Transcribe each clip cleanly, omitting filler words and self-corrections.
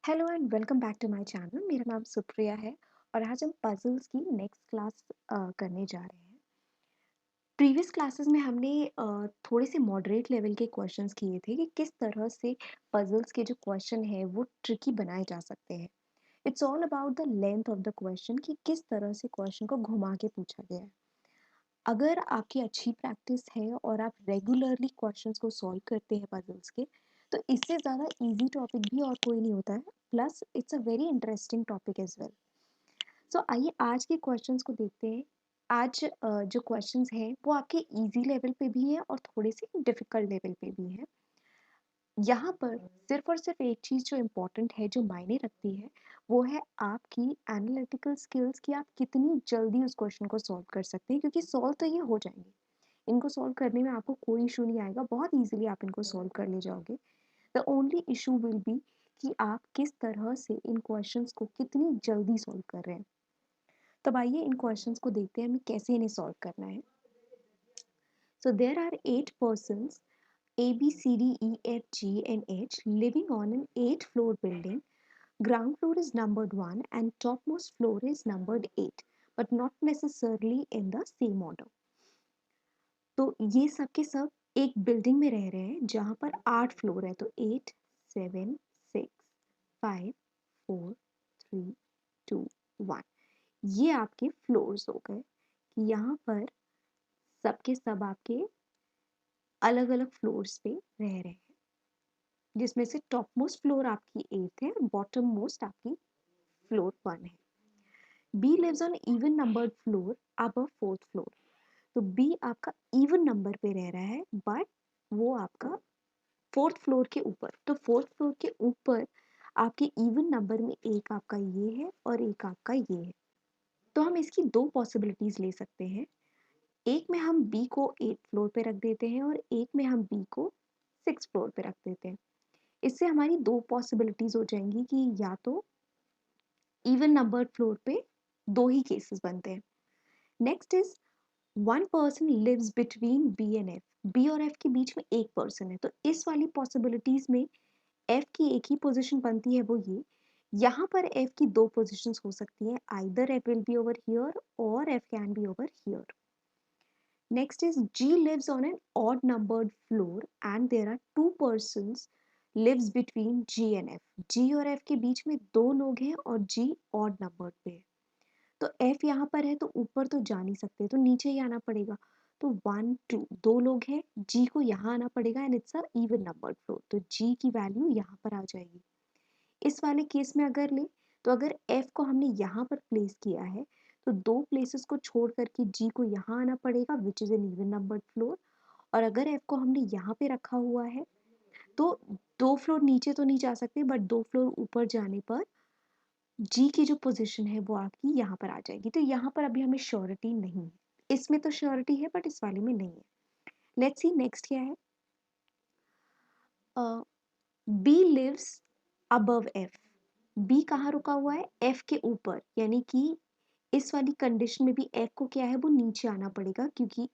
Hello and welcome back to my channel. मेरा नाम सुप्रिया है और आज हम पजल्स की नेक्स्ट क्लास करने जा रहे हैं। प्रीवियस क्लासेस में हमने थोड़े से मॉडरेट लेवल के क्वेश्चंस किए थे कि किस तरह से पजल्स के जो क्वेश्चन है वो ट्रिकी बनाए जा सकते हैं। It's all about the length of the question कि किस तरह से क्वेश्चन को घुमा के पूछा गया है। अगर आपकी अच्छी प्रैक्टिस है और आप रेगुलरली क्वेश्चंस को सॉल्व करते हैं पजल्स के, तो इससे ज़्यादा इजी टॉपिक भी और कोई नहीं होता है। Plus it's a very interesting topic as well. So आइए आज के क्वेश्चंस को देखते हैं। आज जो क्वेश्चंस हैं वो आपके इजी लेवल पे भी हैं और थोड़े से डिफिकल्ट लेवल पे भी हैं। यहाँ पर सिर्फ और सिर्फ एक चीज़ जो इम्पोर्टेंट है, जो मायने रखती है, वो है आपकी एनालिटिकल स्किल्स कि आप कितनी जल्दी उस क्वेश्चन को सॉल्व कर सकते हैं, क्योंकि सॉल्व तो ये हो जाएंगे। इनको सॉल्व करने में आपको कोई इशू नहीं आएगा, बहुत इजीली आप इनको सॉल्व कर ले जाओगे। The only issue will be कि आप किस तरह से इन क्वेश्चंस को कितनी जल्दी सॉल्व कर रहे हैं। तब आइए इन क्वेश्चंस को देखते हैं हमें कैसे इन्हें सॉल्व करना है। So there are 8 persons A, B, C, D, E, F, G and H living on an 8 floor building. Ground floor is numbered 1 and topmost floor is numbered 8, but not necessarily in the same order. तो ये सब के सब एक building में रह रहे हैं जहाँ पर 8 फ्लोर है। तो 8, 7, 6, 5, 4, 3, 2, 1, ये आपके फ्लोर्स हो गए कि यहाँ पर सबके सब आपके अलग अलग फ्लोर्स पे रह रहे हैं, जिसमें से टॉप मोस्ट फ्लोर आपकी 8 है, बॉटम मोस्ट आपकी फ्लोर 1 है। B lives on even numbered floor above 4th floor. तो बी आपका इवन नंबर पे रह रहा है, बट वो आपका 4th फ्लोर के ऊपर। तो 4th फ्लोर के ऊपर आपके इवन नंबर में एक आपका ये है और एक आपका ये है। तो हम इसकी दो पॉसिबिलिटीज ले सकते हैं। एक में हम बी को 8th फ्लोर पे रख देते हैं और एक में हम बी को 6th फ्लोर पे रख देते हैं। इससे हमारी दो पॉसिबिलिटीज हो जाएंगी कि या तो इवन नंबर्ड फ्लोर पे दो ही केसेस बनते हैं। Next is one person lives between B and F. B और एफ के बीच में एक पर्सन है, तो इस वाली पॉसिबिलिटीज में एफ की एक ही पोजीशन बनती है, वो ये। यहाँ पर एफ की दो पोजीशंस हो सकती है, either F will be over here और F can be over here. Next is G lives on an odd numbered floor and there are 2 persons lives between G and F. G और F के बीच में दो लोग हैं और G odd numbered पे है। तो F यहाँ पर है तो ऊपर तो जा नहीं सकते, तो नीचे ही आना पड़ेगा। तो 1 2 दो लोग हैं, G को यहाँ आना पड़ेगा and it's a even numbered floor, तो G की वैल्यू यहाँ पर आ जाएगी। इस वाले केस में अगर ले, तो अगर F को हमने यहाँ पर प्लेस किया है, तो दो प्लेसेस को छोड़ करके G को यहाँ आना पड़ेगा which is an even numbered floor. और अगर F को हमने यहाँ पे रखा हुआ है, तो दो फ्लोर नीचे तो नहीं जा सकते, बट दो फ्लोर ऊपर जाने पर G की जो पोजीशन है वो आपकी यहाँ पर आ जाएगी। तो यहाँ पर अभी हमें श्योरिटी नहीं है, इसमें तो श्योरिटी है बट इस वाले में नहीं है। लेट्स सी नेक्स्ट क्या है। B lives above F. B कहाँ रुका हुआ है, एफ के ऊपर, यानी कि इस वाली कंडीशन में भी एफ को क्या है, वो नीचे आना पड़ेगा, क्योंकि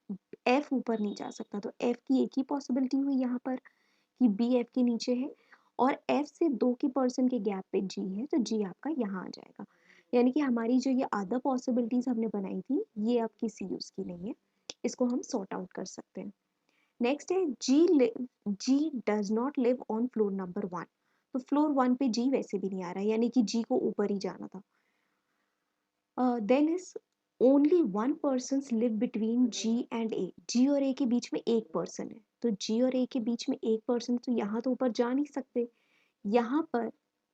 एफ ऊपर नहीं जा सकता। तो एफ की एक ही पॉसिबिलिटी हुई यहाँ पर कि बी एफ के नीचे है, और एफ से दो की पर्सन के गैप पे जी है, तो जी आपका यहाँ आ जाएगा। यानी कि हमारी जो ये अदर पॉसिबिलिटीज हमने बनाई थी, ये अब किसी यूज की नहीं है, इसको हम सॉर्ट आउट कर सकते हैं। नेक्स्ट है G does not live on floor number 1। तो फ्लोर 1 पे जी वैसे भी नहीं आ रहा है, यानी कि जी को ऊपर ही जाना था। Then is only one person live between G and A. G और ए के बीच में एक पर्सन है, तो जी और ए के बीच में एक पर्सन, तो यहाँ तो ऊपर जा नहीं सकते। यहाँ पर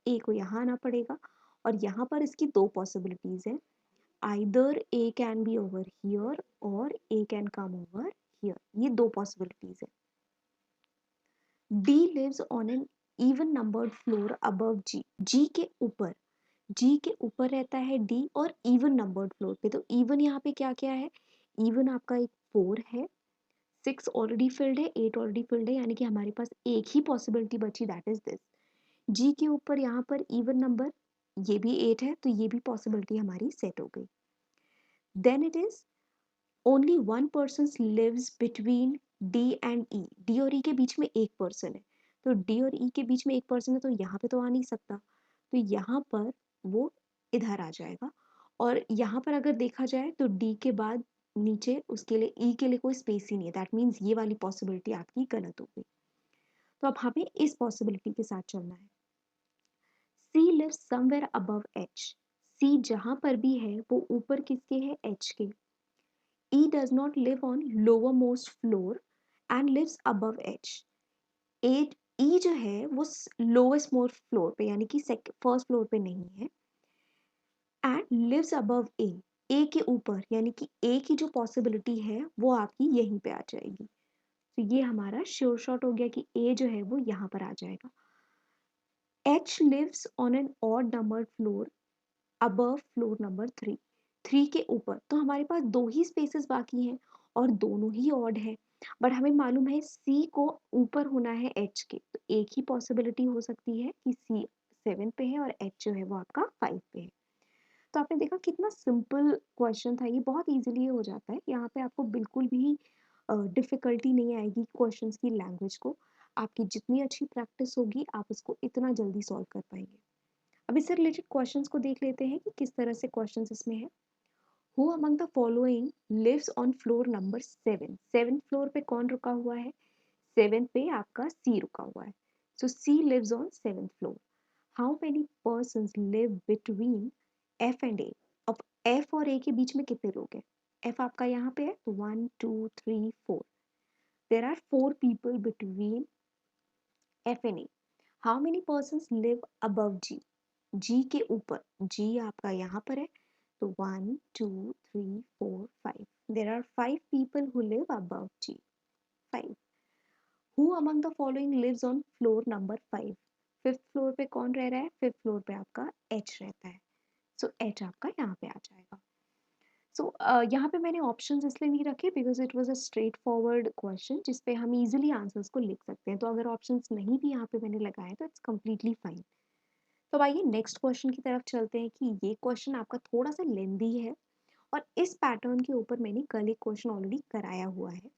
ए को यहाँ आना पड़ेगा, और यहाँ पर इसकी दो पॉसिबिलिटीज है, either A can be over here और A can come over here, ये दो पॉसिबिलिटीज है। D lives on an even numbered floor above G. G के ऊपर रहता है डी, और इवन नंबर्ड फ्लोर पे। तो इवन यहाँ पे क्या क्या है, इवन आपका एक 4 है, 6 ऑलरेडी फिल्ड है, 8 ऑलरेडी फिल्ड है, यानी कि हमारे पास एक ही पॉसिबिलिटी बची, दैट इज दिस। जी के ऊपर यहाँ पर इवन नंबर, ये भी 8 है, तो ये भी पॉसिबिलिटी हमारी सेट हो गई। Then it is only one person lives between D and E. D और ई के बीच में एक पर्सन है, तो डी और ई के बीच में एक पर्सन है, तो यहाँ पे तो आ नहीं सकता। तो यहाँ पर वो इधर आ जाएगा। और यहाँ पर अगर देखा जाए तो डी के बाद नीचे उसके लिए ई के लिए कोई स्पेस ही नहीं है, दैट मीन्स ये वाली पॉसिबिलिटी आपकी गलत हो गई। तो अब हमें इस पॉसिबिलिटी के साथ चलना है। C lives somewhere above H. C जहां पर भी है वो ऊपर किसके है, एच के। E does not live on lowermost floor and lives above H. A E जो है वो लोवेस्ट मोस्ट फ्लोर पे यानी कि फर्स्ट फ्लोर पे नहीं है, एंड लिव्स अबव ए। ए के ऊपर यानी कि ए की जो पॉसिबिलिटी है वो आपकी यहीं पे आ जाएगी। तो ये हमारा श्योर शॉट हो गया कि ए जो है वो यहाँ पर आ जाएगा। H lives on an odd number floor above floor number 3। 3 के ऊपर, तो हमारे पास दो ही स्पेसेस बाकी हैं और दोनों ही ऑड है। बट हमें मालूम है सी को ऊपर होना है एच के, तो एक ही पॉसिबिलिटी हो सकती है कि सी 7 पे है और एच जो है वो आपका 5 पे है। तो आपने देखा कितना सिंपल क्वेश्चन था, ये बहुत इजीली हो जाता है। यहाँ पे आपको बिल्कुल भी डिफिकल्टी नहीं आएगी क्वेश्चंस की लैंग्वेज को। आपकी जितनी अच्छी प्रैक्टिस होगी आप इसको इतना जल्दी सॉल्व कर पाएंगे। अब इससे रिलेटेड क्वेश्चंस को देख लेते हैं कि किस तरह से क्वेश्चंस इसमें है। Who among the following lives on floor number 7। 7 floor पे कौन रुका हुआ है, 7 पे आपका सी रुका हुआ है। So C lives on 7th floor. How many persons live between F and A. अब एफ और ए के बीच में कितने लोग हैं, एफ आपका यहाँ पे है तो 1 2 3 4। There are 4 people between F and A. How many persons live above G. G के ऊपर, जी आपका यहाँ पर है तो 1 2 3 4 5। There are 5 people who live above G, 5। Who among the following lives on floor number 5। Fifth floor पे कौन रह रहा है, फिफ्थ फ्लोर पे आपका एच रहता है। सो एच आपका यहाँ पे आ जाएगा। सो यहाँ पे मैंने ऑप्शंस इसलिए नहीं रखे because it was a straight forward question जिस पे हम इजीली आंसर्स को लिख सकते हैं। तो अगर ऑप्शंस नहीं भी यहाँ पे मैंने लगाए तो इट्स कम्प्लीटली फाइन। तो अब आइए नेक्स्ट क्वेश्चन की तरफ चलते हैं कि ये क्वेश्चन आपका थोड़ा सा लेंदी है और इस पैटर्न के ऊपर मैंने कल एक क्वेश्चन ऑलरेडी कराया हुआ है।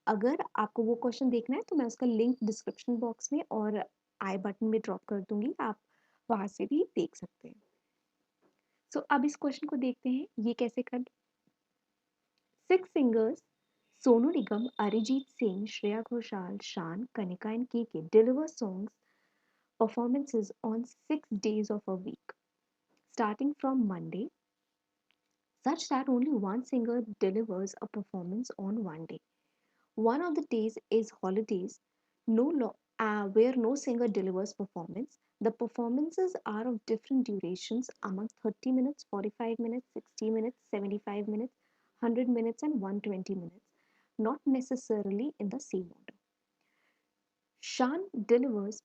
अगर आपको वो क्वेश्चन देखना है तो मैं उसका लिंक डिस्क्रिप्शन बॉक्स में और आई बटन में ड्रॉप कर दूंगी, आप वहां से भी देख सकते हैं। सो अब इस क्वेश्चन को देखते हैं ये कैसे कर। 6 singers Sonu Nigam, Arijit Singh, Shreya Ghoshal, Shan, Kanika and KK deliver songs performances on 6 days of a week, starting from Monday, such that only one singer delivers a performance on one day. One of the days is holidays, where no singer delivers performance. The performances are of different durations among 30 minutes, 45 minutes, 60 minutes, 75 minutes, 100 minutes, and 120 minutes, not necessarily in the same order. Shan delivers,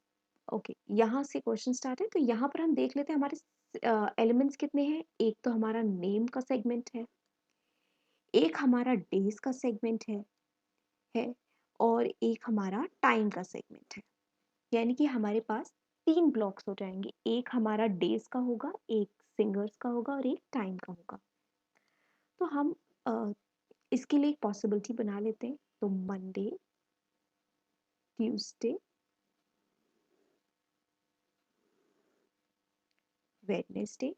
okay यहाँ से question start है। तो यहाँ पर हम देख लेते हैं हमारे एलिमेंट्स कितने हैं। एक तो हमारा नेम का सेगमेंट एक हमारा डेज का सेगमेंट है और एक हमारा टाइम का सेगमेंट है। यानी कि हमारे पास 3 ब्लॉक्स हो जाएंगे, एक हमारा डेज का होगा, एक सिंगर्स का होगा और एक टाइम का होगा। तो हम अ, इसके लिए एक पॉसिबिलिटी बना लेते हैं। तो Monday, Tuesday, Wednesday,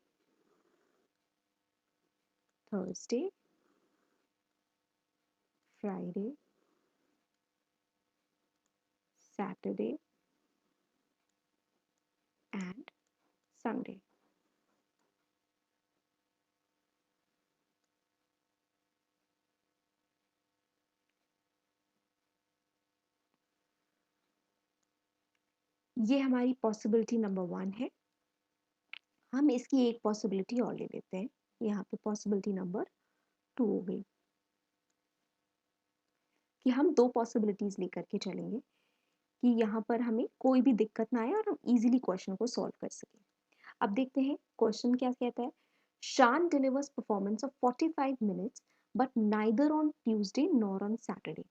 Thursday, Friday, Saturday and Sunday. ये हमारी पॉसिबिलिटी नंबर 1 है। हम इसकी एक पॉसिबिलिटी और ले लेते हैं। यहाँ पे पॉसिबिलिटी नंबर 2 हो गई कि हम 2 पॉसिबिलिटीज लेकर के चलेंगे कि यहाँ पर हमें कोई भी दिक्कत ना आए और हम इजीली क्वेश्चन को सॉल्व कर सकें। अब देखते हैं क्वेश्चन क्या कहता है। शान delivers performance of 45 minutes but neither on Tuesday nor on Saturday.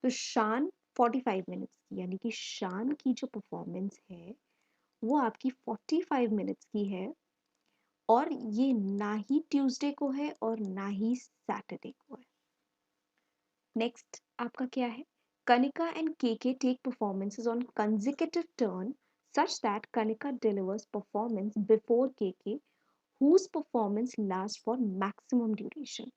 तो शान 45 मिनट्स की यानी कि शान की जो परफॉर्मेंस है वो आपकी 45 मिनट्स की है और ये ना ही ट्यूसडे को है और ना ही सैटरडे को है। नेक्स्ट आपका क्या है, Kanika and KK take performances on consecutive turn such that Kanika delivers performance before KK, whose performance lasts for maximum duration.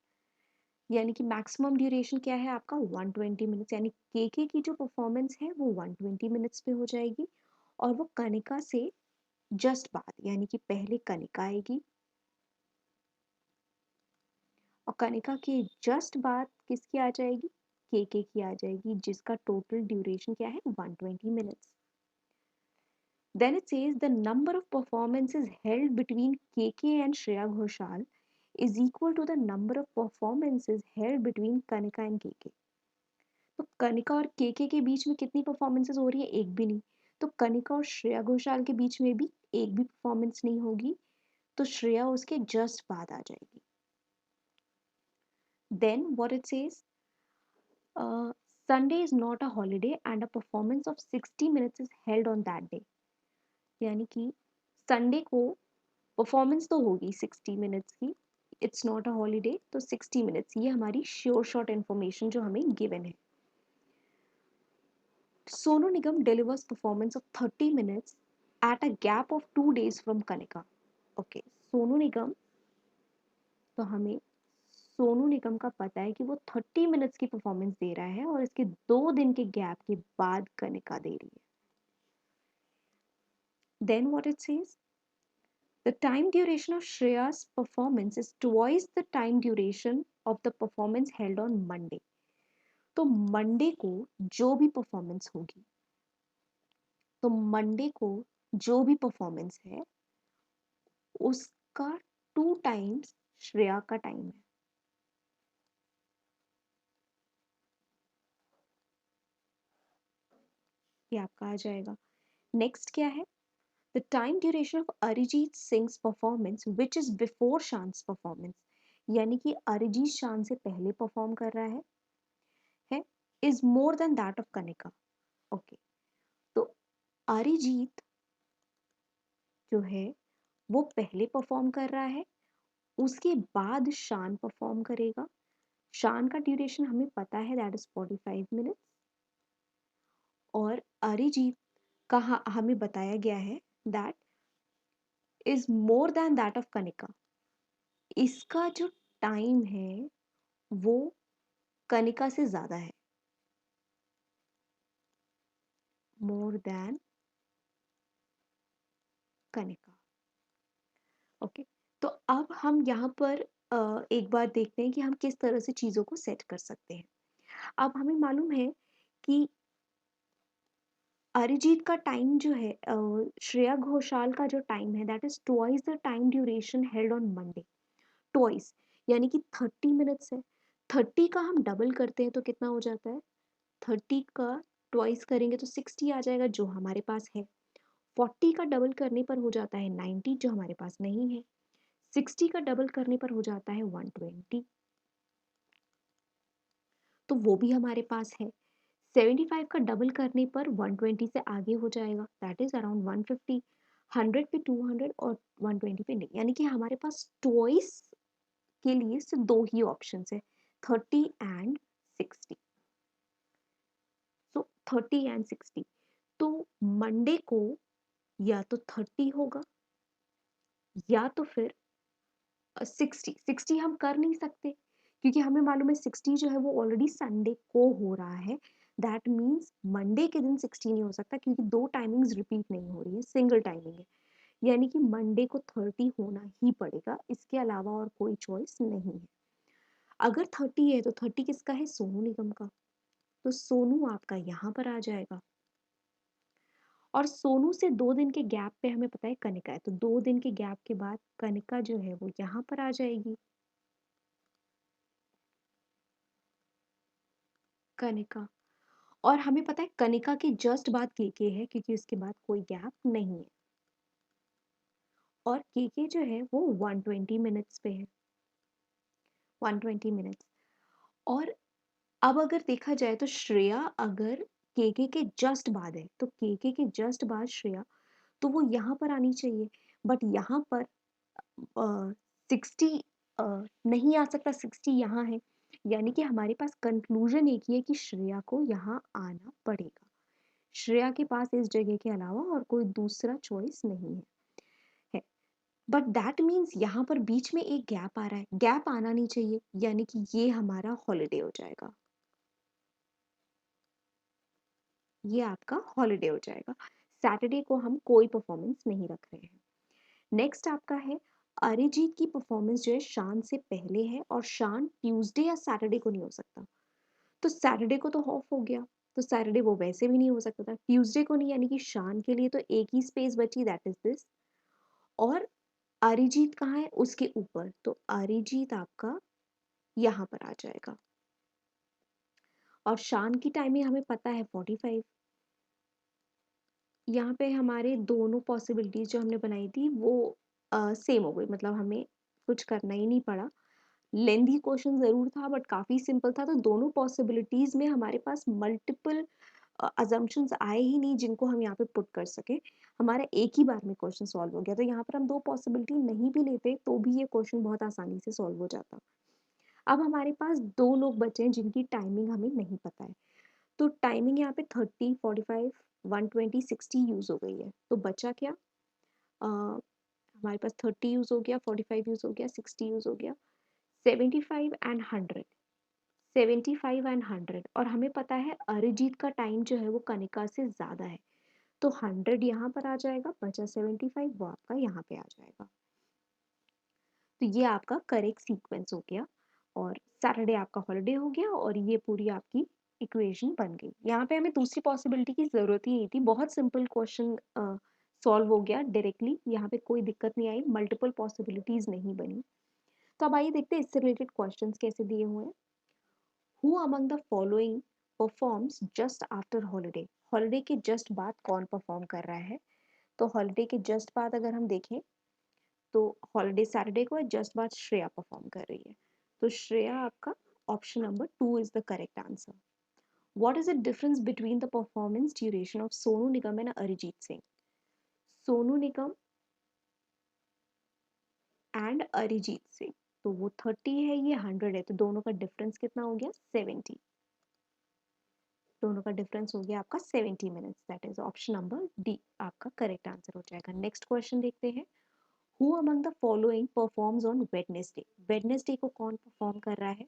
यानी कि मैक्सिमम ड्यूरेशन क्या है आपका 120 मिनट्स, यानी केके की जो परफॉर्मेंस है वो 120 मिनट्स पे हो जाएगी, और वो कनिका से जस्ट बाद यानी कि पहले कनिका आएगी, और कनिका के जस्ट बाद किसकी आ जाएगी, केके की आ जाएगी, जिसका टोटल ड्यूरेशन क्या है 120 minutes. Then it says the number of performances held between KK and Shreya Ghoshal is equal to the number of performances held between Kanika and KK. तो कनिका और केके के बीच में कितनी परफॉर्मेंसेज हो रही है, एक भी नहीं. तो कनिका और श्रेया घोषाल के बीच में भी एक भी परफॉर्मेंस नहीं होगी, तो श्रेया उसके जस्ट बाद आ जाएगी. Then what it says, Sunday is not a holiday and a performance of 60 minutes is held on that day. यानी कि संडे को परफॉर्मेंस तो होगी 60 मिनट्स की, इट्स नॉट अ हॉलीडे, तो 60 मिनट्स ये हमारी श्योर शॉर्ट इन्फॉर्मेशन जो हमें गिवन है. Sonu Nigam delivers performance of 30 minutes at a gap of 2 days from Kanika. Okay, Sonu Nigam, तो हमें सोनू निगम का पता है कि वो 30 मिनट्स की परफॉर्मेंस दे रहा है और इसके 2 दिन के गैप के बाद कनिका दे रही है. Then what it says, the time duration of Shreya's performance is twice the time duration of the performance held on Monday. तो मंडे को जो भी परफॉर्मेंस होगी, तो मंडे को जो भी परफॉर्मेंस है उसका 2 टाइम्स श्रेया का टाइम है. ये आपका आ जाएगा. नेक्स्ट क्या है, the time duration of Arijit Singh's performance which is before Shaan's performance. यानी कि अरिजीत शान से पहले परफॉर्म कर रहा है is more than that of Kanika. Okay, तो अरिजीत जो है वो पहले परफॉर्म कर रहा है, उसके बाद शान परफॉर्म करेगा. शान का ड्यूरेशन हमें पता है, दैट इज 45 मिनट्स, और अरिजीत का हमें बताया गया है that is more than that of Kanika. इसका जो टाइम है वो कनिका से ज्यादा है, मोर देन कनिका. ओके, तो अब हम यहाँ पर एक बार देखते हैं कि हम किस तरह से चीज़ों को सेट कर सकते हैं. अब हमें मालूम है कि अरिजीत का टाइम जो है, श्रेया घोषाल का जो टाइम है that is twice the time duration held on Monday. Twice यानी कि 30 मिनट्स है. 30 का हम डबल करते हैं तो कितना हो जाता है, 30 का ट्वाइस करेंगे तो 60 आ जाएगा जो हमारे पास है. 40 का डबल करने पर हो जाता है 90 जो हमारे पास नहीं है. 60 का डबल करने पर हो जाता है 120, तो वो भी हमारे पास है. 75 का डबल करने पर 120 से आगे हो जाएगा, दैट इज अराउंड 150. 100 पे 200 और 120 पे नहीं, यानी कि हमारे पास ट्वाइस के लिए सिर्फ दो ही ऑप्शंस है, 30 एंड 60. सो 30 एंड 60, तो मंडे को या तो 30 होगा या तो फिर 60. 60 हम कर नहीं सकते क्योंकि हमें मालूम है 60 जो है वो ऑलरेडी संडे को हो रहा है. दैट मीन्स मंडे के दिन 60 नहीं हो सकता क्योंकि दो टाइमिंग्स रिपीट नहीं हो रही है, सिंगल टाइमिंग है. यानी कि मंडे को 30 होना ही पड़ेगा, इसके अलावा और कोई चॉइस नहीं है. अगर 30 है तो 30 किसका है, सोनू निगम का, तो सोनू आपका यहाँ पर आ जाएगा. और सोनू से 2 दिन के गैप पे हमें पता है कनिका है, तो 2 दिन के गैप के बाद कनिका जो है वो यहाँ पर आ जाएगी. कनिका, और हमें पता है कनिका के जस्ट बाद केके है क्योंकि उसके बाद कोई गैप नहीं है, और केके जो है वो 120 मिनट्स पे है, 120 मिनट्स. और अब अगर देखा जाए तो श्रेया अगर केके के जस्ट बाद है तो केके के जस्ट बाद श्रेया, तो वो यहाँ पर आनी चाहिए. बट यहाँ पर 60 नहीं आ सकता, 60 यहाँ है. यानी कि हमारे पास कंक्लूजन एक ही है कि श्रेया को यहाँ आना पड़ेगा. श्रेया के पास इस जगह के अलावा और कोई दूसरा चॉइस नहीं है। बट दैट मीन्स यहाँ पर बीच में एक गैप आ रहा है, गैप आना नहीं चाहिए, यानी कि ये हमारा हॉलीडे हो जाएगा, ये आपका हॉलीडे हो जाएगा। सैटरडे को हम कोई परफॉर्मेंस नहीं रख रहे हैं। नेक्स्ट आपका है अरिजीत की परफॉर्मेंस जो है शान से पहले है और शान ट्यूसडे या सैटरडे को नहीं हो सकता। तो सैटरडे को तो ऑफ हो गया, तो सैटरडे वो वैसे भी नहीं हो सकता था, ट्यूसडे को नहीं, यानी कि शान के लिए तो एक ही स्पेस बची, दैट इज दिस। और अरिजीत कहाँ है, उसके ऊपर, तो अरिजीत आपका यहाँ पर आ जाएगा। और शान की टाइमिंग हमें पता है 45। यहाँ पे हमारे दोनों पॉसिबिलिटीज जो हमने बनाई थी वो सेम हो गई, मतलब हमें कुछ करना ही नहीं पड़ा। लेंदी क्वेश्चन ज़रूर था बट काफ़ी सिंपल था, तो दोनों पॉसिबिलिटीज़ में हमारे पास मल्टीपल अजम्पशंस आए ही नहीं जिनको हम यहाँ पे पुट कर सके। हमारा एक ही बार में क्वेश्चन सॉल्व हो गया, तो यहाँ पर हम दो पॉसिबिलिटी नहीं भी लेते तो भी ये क्वेश्चन बहुत आसानी से सॉल्व हो जाता। अब हमारे पास दो लोग बचे हैं जिनकी टाइमिंग हमें नहीं पता है, तो टाइमिंग यहाँ पे 30, 45, 120, 60 यूज़ हो गई है, तो बचा क्या? हमारे पास 30 यूज़ हो गया, 45 यूज़ हो गया, 60 यूज़ हो गया, 75 एंड 100। 75 एंड 100, और हमें पता है अरिजीत का टाइम जो है वो कनिका से ज़्यादा है, तो 100 यहाँ पर आ जाएगा, बचा 75 वो आपका यहाँ पे आ जाएगा। तो ये आपका करेक्ट सीक्वेंस हो गया, और सैटरडे आपका हॉलिडे हो गया, और ये पूरी आपकी इक्वेशन बन गई। यहाँ पे हमें दूसरी पॉसिबिलिटी की ज़रूरत ही नहीं थी, बहुत सिंपल क्वेश्चन सॉल्व हो गया डायरेक्टली, यहाँ पे कोई दिक्कत नहीं आई, मल्टीपल पॉसिबिलिटीज़ नहीं बनी। तो अब आइए देखते हैं इससे रिलेटेड क्वेश्चंस कैसे दिए हुए हैं। Who among the following performs just after holiday, holiday के जस्ट बाद कौन परफॉर्म कर रहा है? तो हॉलिडे के जस्ट बाद अगर हम देखें तो हॉलिडे सैटरडे को है, जस्ट बाद श्रेया परफॉर्म कर रही है, तो श्रेया आपका option number 2 is the correct answer. What is the difference between the performance duration of Sonu Nigam and Arijit Singh? Sonu Nigam and Arijit Singh, तो वो 30 है, ये 100 है, तो दोनों का डिफरेंस कितना हो गया? 70। दोनों का डिफरेंस हो गया आपका 70 minutes, that is option number D आपका करेक्ट आंसर हो जाएगा। नेक्स्ट क्वेश्चन देखते हैं। Who among the following performs on Wednesday, Wednesday को कौन परफॉर्म कर रहा है?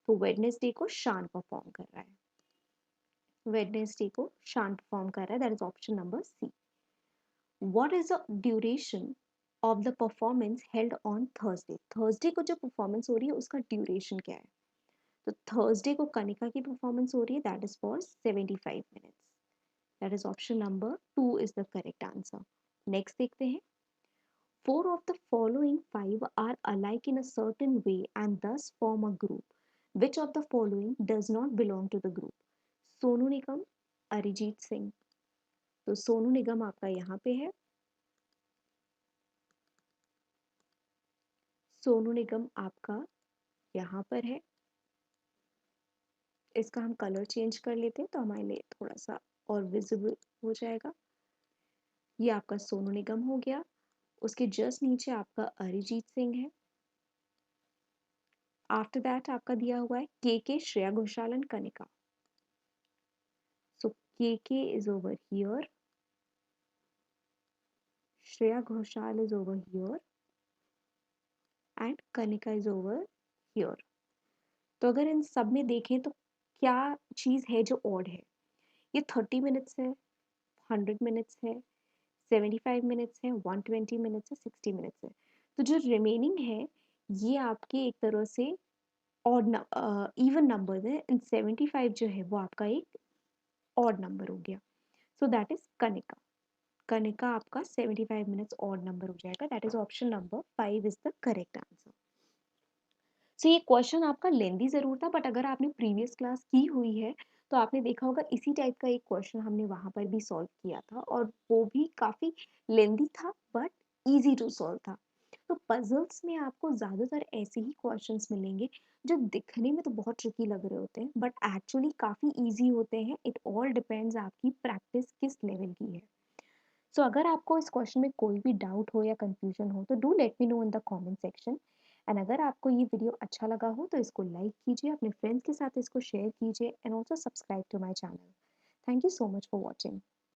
तो वेडनेसडे को शान परफॉर्म कर रहा है, वेडनेसडे को शान परफॉर्म कर रहा है, that is option number C. What is the duration of the performance held on Thursday, Thursday को जो परफॉर्मेंस हो रही है उसका ड्यूरेशन क्या है? तो थर्सडे को कनिका की परफॉर्मेंस हो रही है, that is for 75 minutes, that is option number 2 is the correct answer. Next देखते हैं। Four of the following five are alike in a certain way and thus form a group. Which of the following does not belong to the group? Sonu Nigam, Arijit Singh, तो सोनू निगम आपका यहाँ पे है, सोनू निगम आपका यहाँ पर है। इसका हम कलर चेंज कर लेते हैं तो हमारे लिए थोड़ा सा और विजिबल हो जाएगा। ये आपका सोनू निगम हो गया, उसके जस्ट नीचे आपका अरिजीत सिंह है। आफ्टर दैट आपका दिया हुआ है के Shreya Ghoshal and Kanika, so KK is over here, Shreya Ghoshal is over here and Kanika is over here. तो अगर इन सब में देखें तो क्या चीज़ है जो ऑड है? ये 30 मिनट्स है, 100 मिनट्स है, 75 मिनट्स है, 120 मिनट्स है, 60 मिनट्स है। तो जो रिमेनिंग है ये आपके एक तरह से ऑड इवन नंबर है, एंड 75 जो है वो आपका एक ऑड नंबर हो गया, so that is Kanika. Kanika आपका 75 मिनट्स ऑड नंबर हो जाएगा, that is option number 5 is the correct answer. So ये क्वेश्चन आपका लेंदी ज़रूर था, बट अगर आपने प्रीवियस क्लास की हुई है तो आपने देखा होगा इसी टाइप का एक क्वेश्चन हमने वहाँ पर भी सॉल्व किया था, और वो भी काफ़ी लेंदी था बट ईजी टू सॉल्व था। तो पजल्स में आपको ज़्यादातर ऐसे ही क्वेश्चंस मिलेंगे जो दिखने में तो बहुत ट्रिकी लग रहे होते हैं बट एक्चुअली काफ़ी ईजी होते हैं। इट ऑल डिपेंड्स आपकी प्रैक्टिस किस लेवल की है। सो अगर आपको इस क्वेश्चन में कोई भी डाउट हो या कंफ्यूजन हो तो do let me know in the comment section. And अगर आपको ये वीडियो अच्छा लगा हो तो इसको लाइक कीजिए, अपने फ्रेंड्स के साथ इसको शेयर कीजिए, and also subscribe to my channel. Thank you so much for watching.